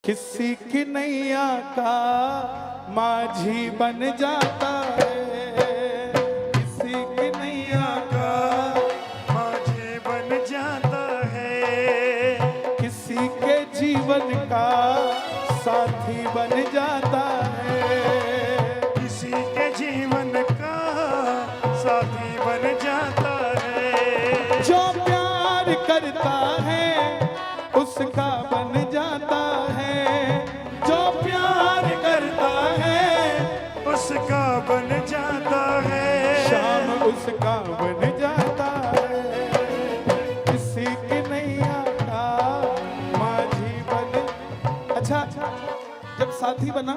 किसी की नैया का माझी बन जाता है, किसी की नैया का माझी बन जाता है, किसी के जीवन का साथी बन जाता है, किसी के जीवन का साथी बन जाता है। जो प्यार करता है उसका बन जाता है, जो प्यार करता है उसका बन जाता है, शाम उसका बन जाता है, किसी की नैया का माझी बन। अच्छा, जब साथी बना,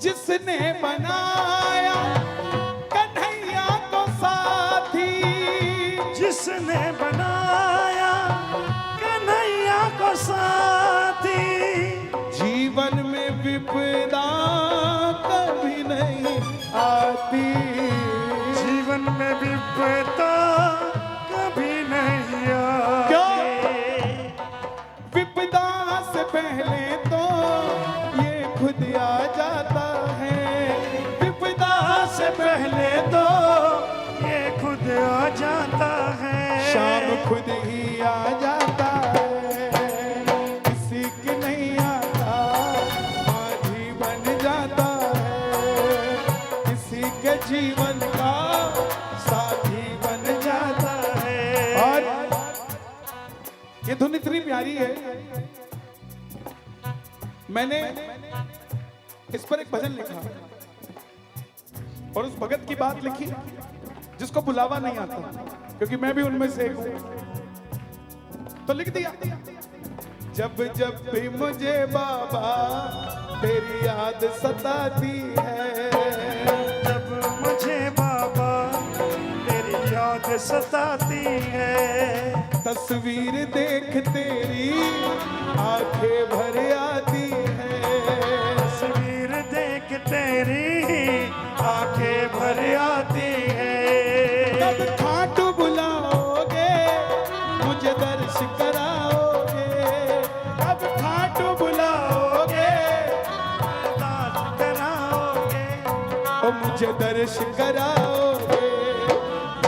जिसने बनाया कन्हैया को साथी, जिसने बनाया कन्हैया को साथी, जीवन में विपदा कभी नहीं आती, जीवन में विपदा कभी नहीं आती। क्यों? विपदा से पहले तो ये खुद आ जाता है, विपदा से पहले तो ये खुद आ जाता है, शाम खुद ही आ जाता है, किसी की नैया का माझी बन जाता है, किसी के जीवन का साथी बन जाता है। और ये धुन इतनी प्यारी है, मैंने इस पर एक भजन लिखा और उस भगत की बात लिखी जिसको बुलावा नहीं आता, क्योंकि मैं भी उनमें से एक हूं, तो लिख दिया। जब जब भी मुझे बाबा तेरी याद सताती है, जब मुझे बाबा तेरी याद सताती है, तस्वीर देख तेरी आंखें भर आती है, तस्वीर देख तेरी आंखें भर आती है। कब खाटू बुलाओगे मुझे दर्श कराओगे, कब खाटू बुलाओगे अरदास कराओगे, ओ मुझे दर्श कराओगे,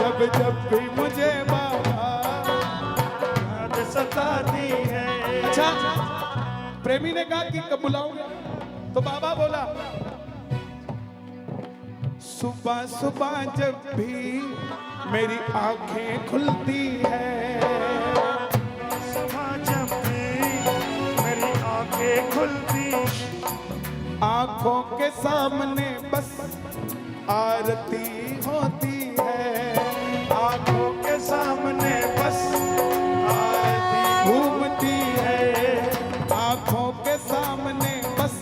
जब जब भी मुझे बाबा याद सताती है। अच्छा, प्रेमी ने कहा कि कब बुलाओगे, तो बाबा बोला सुबह सुबह जब भी मेरी आंखें खुलती है, सुबह जब भी मेरी आंखें खुलती, आंखों के सामने बस आरती होती है, आंखों के सामने बस आरती घूमती है, आंखों के सामने बस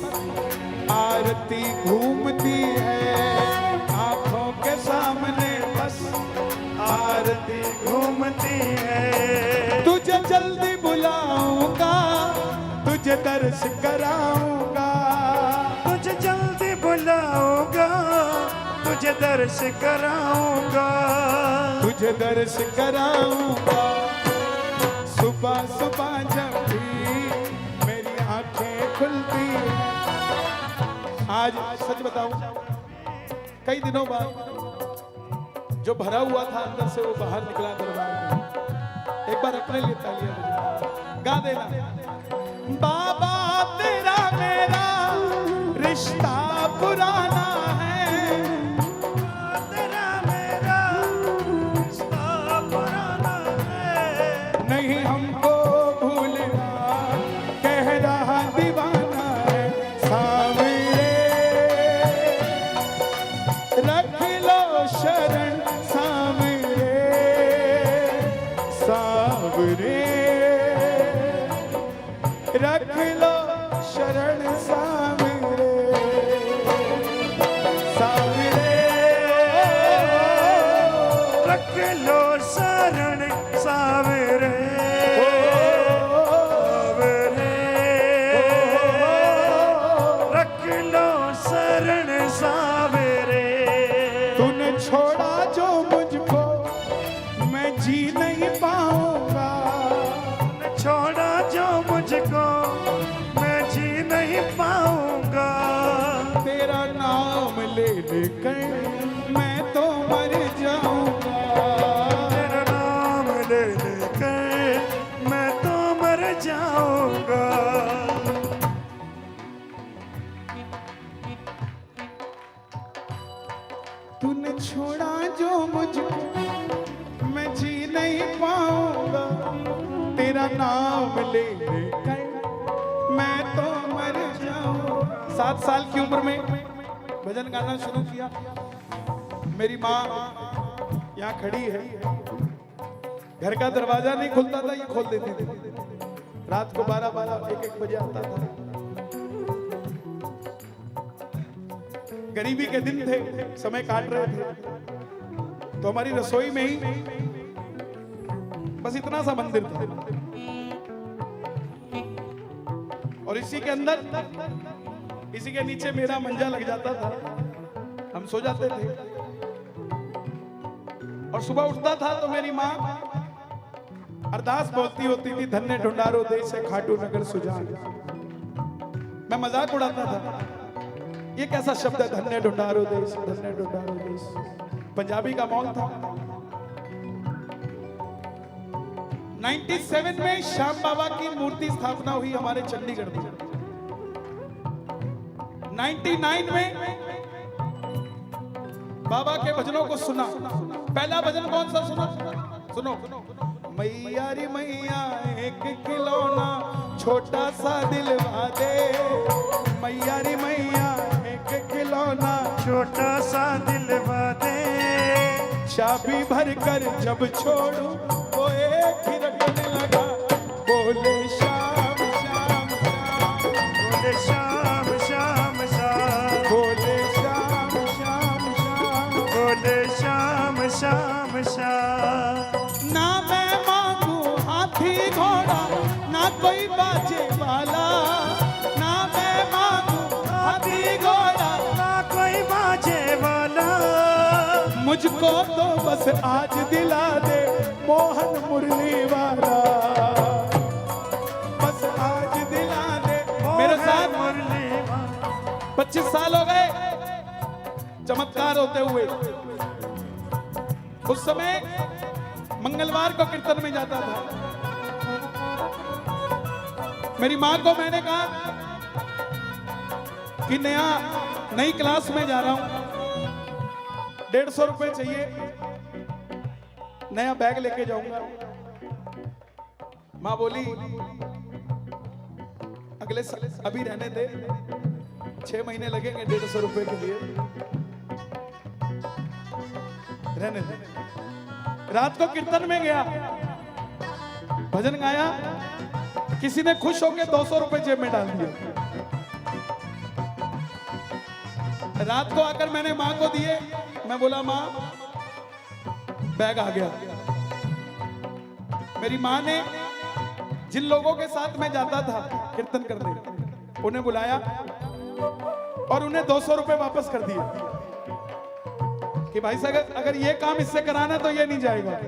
आरती घूमती है, आंखों के सामने बस आरती घूमती है। तुझे जल्दी बुलाऊंगा, तुझे दर्श कराऊंगा, तुझे जल्दी बुलाऊंगा, तुझे दर्श कराऊंगा, तुझे दर्श कराऊंगा, सुबह सुबह जब भी मेरी आंखें खुलती हैं। आज सच बताऊं, कई दिनों बाद जो भरा हुआ था अंदर से वो बाहर निकला दरबार में। एक बार अपने लिए तालियां बजाओ, गा देना। बाबा तेरा मेरा रिश्ता पुराना है, तेरा मेरा रिश्ता पुराना है, नहीं हमको भूलना कह रहा दीवाना है, सावरे रख लो शरण सावरे, सावरे रख लो शरण सावरे, सावरे रख लो शरण सावरे, सावरे रख लो शरण सावरे। तूने छोड़ा जो मुझको मैं जी नहीं पाऊंगा, छोड़ा जो मुझको मैं जी नहीं पाऊंगा। तेरा नाम ले लेकर मैं तो मर जाऊंगा। तेरा नाम ले लेकर मैं तो मर जाऊंगा। तूने छोड़ा जो मुझको मैं जी नहीं पाऊंगा। तेरा नाम ले लेकर मैं तो मर जाऊंगा। 7 साल की उम्र में भजन गाना शुरू किया। मेरी माँ यहाँ खड़ी है। घर का दरवाजा नहीं खुलता था, ये खोल देती थी। रात को 12-12, 1-1 बजे आता था। गरीबी के दिन थे, समय काट रहे थे, तो हमारी रसोई में ही बस इतना सा मंदिर था और इसी के अंदर, इसी के नीचे मेरा मंजा लग जाता था। हम सो जाते थे और सुबह उठता था तो मेरी माँ अरदास बोलती होती थी, धन्य ढूंढारो देश है खाटू नगर सुजान। मैं मजाक उड़ाता था, ये कैसा शब्द है धन्य ढूंढारो देश, धन्य ढूंढारो देश। पंजाबी का मौल था। 97 में श्याम बाबा की मूर्ति स्थापना हुई हमारे चंडीगढ़ में। 99 में बाबा के भजनों को सुना। पहला भजन कौन सा सुना? सुनो, मैया रे मैया एक खिलौना छोटा सा दिलवा दे। मैया रे मैया एक खिलौना छोटा सा दिलवा दे। चाबी भर कर जब छोड़ू वो एक ही रटने लगा। बोले श्याम श्याम श्याम, बोले श्याम श्याम श्याम, बोले श्याम श्याम श्याम, बोले श्याम श्याम श्याम। ना मैं मांगू हाथी घोड़ा ना कोई बाजे वाला। ना मैं मांगू हाथी घोड़ा ना कोई बाजे वाला। मुझको तो बस आज दिला दे मोहन मुरली वाला। बस आज दिला दे। मेरे साथ मुरली वाला। 25 साल हो गए चमत्कार होते हुए। उस समय मंगलवार को कीर्तन में जाता था। मेरी माँ को मैंने कहा कि नई क्लास में जा रहा हूं, 150 रुपए चाहिए, नया बैग लेके जाऊंगा। माँ बोली अगले साल अभी रहने दे, 6 महीने लगेंगे 150 रुपए के लिए, रहने दे। रात को कीर्तन में गया, भजन गाया, किसी ने खुश होकर 200 रुपए जेब में डाल दिया। रात को आकर मैंने माँ को दिए। मैं बोला माँ बैग आ गया। मेरी माँ ने जिन लोगों के साथ मैं जाता था कीर्तन करने, उन्हें बुलाया और उन्हें 200 रुपए वापस कर दिए कि भाई साहब अगर ये काम इससे कराना है तो ये नहीं जाएगा।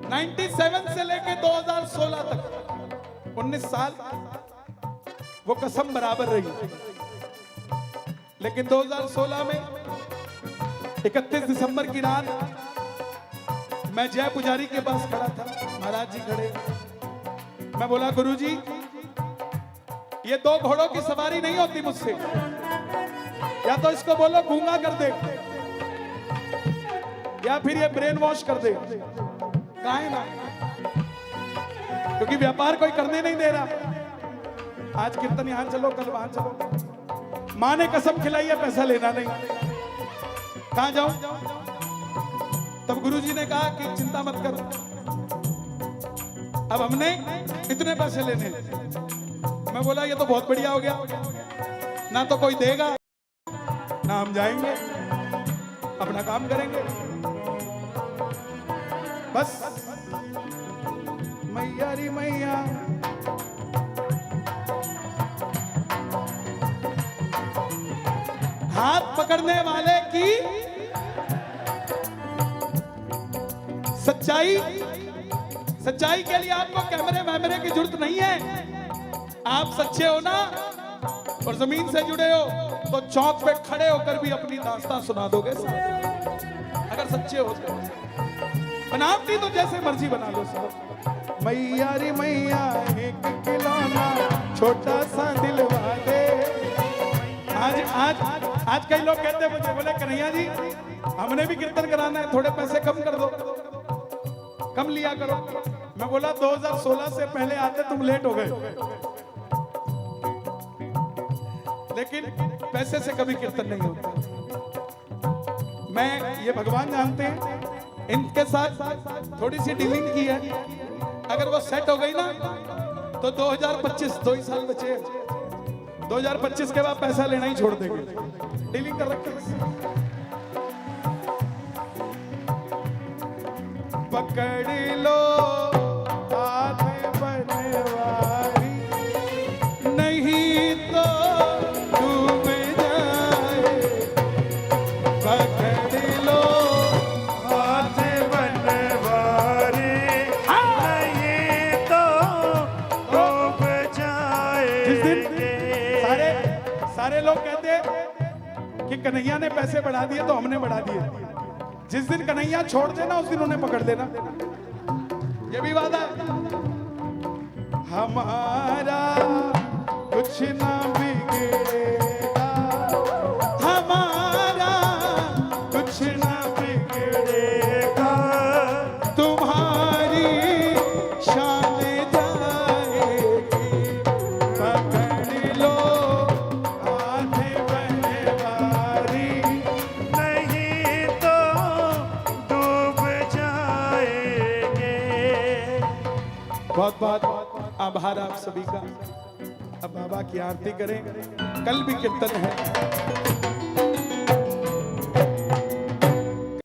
97 से लेके 2016 तक 19 साल वो कसम बराबर रही। लेकिन 2016 में 31 दिसंबर की रात मैं जय पुजारी के पास खड़ा था, महाराज जी खड़े। मैं बोला गुरुजी ये 2 घोड़ों की सवारी नहीं होती मुझसे, या तो इसको बोलो गूंगा कर दे या फिर ये ब्रेन वॉश कर दे। काहे ना, क्योंकि व्यापार कोई करने नहीं दे रहा। आज कीर्तन यहां चलो, कल वहां चलो। मां ने कसम खिलाई है पैसा लेना नहीं। कहां जाऊं? तब गुरुजी ने कहा कि चिंता मत कर, अब हमने इतने पैसे लेने। मैं बोला ये तो बहुत बढ़िया हो गया, ना तो कोई देगा ना हम जाएंगे, अपना काम करेंगे बस। मैया री मैया हाथ पकड़ने वाले की सच्चाई सच्चाई के लिए आपको कैमरे वैमरे की जरूरत नहीं है। आप सच्चे हो ना और जमीन से जुड़े हो तो चौक पे खड़े होकर भी अपनी दास्तां सुना दोगे साहब। अगर सच्चे हो तो बनावटी तो जैसे मर्जी बना लो साहब। मैया रे मैया एक खिलौना छोटा सा दिलवा दे। आज आज आज कई लोग कहते हैं मुझे, बोले कन्हैया जी हमने भी कीर्तन कराना है, थोड़े पैसे कम कर दो, कम लिया करो। मैं बोला 2016 से पहले आते तुम लेट हो गए, लेकिन पैसे से कभी कीर्तन नहीं होता। मैं ये भगवान जानते हैं, इनके साथ थोड़ी सी डीलिंग की है। अगर वो सेट हो गई ना तो 2025 2 ही साल बचे हैं, 2025 के बाद पैसा लेना ही छोड़ देंगे। डीलिंग कर रखे पकड़ लो हाथ बनवारी नहीं तो डूब जाए। पकड़ लो हाथ बनवारी नहीं तो डूब जिस दिन जाएंगे। सारे लोग कहते हैं कि कन्हैया ने पैसे बढ़ा दिए तो हमने बढ़ा दिए। जिस दिन कन्हैया छोड़ देना उस दिन उन्हें पकड़ देना, ये भी वादा है। हमारा कुछ ना बिगड़ेगा, हमारा कुछ ना बिगड़ेगा, तुम्हारी शान जाएगी। पकड़ लो हाथ बनवारी नहीं तो डूब जाएंगे। बहुत बहुत आभार आप सभी का। अब बाबा की आरती करें, कल भी कीर्तन है।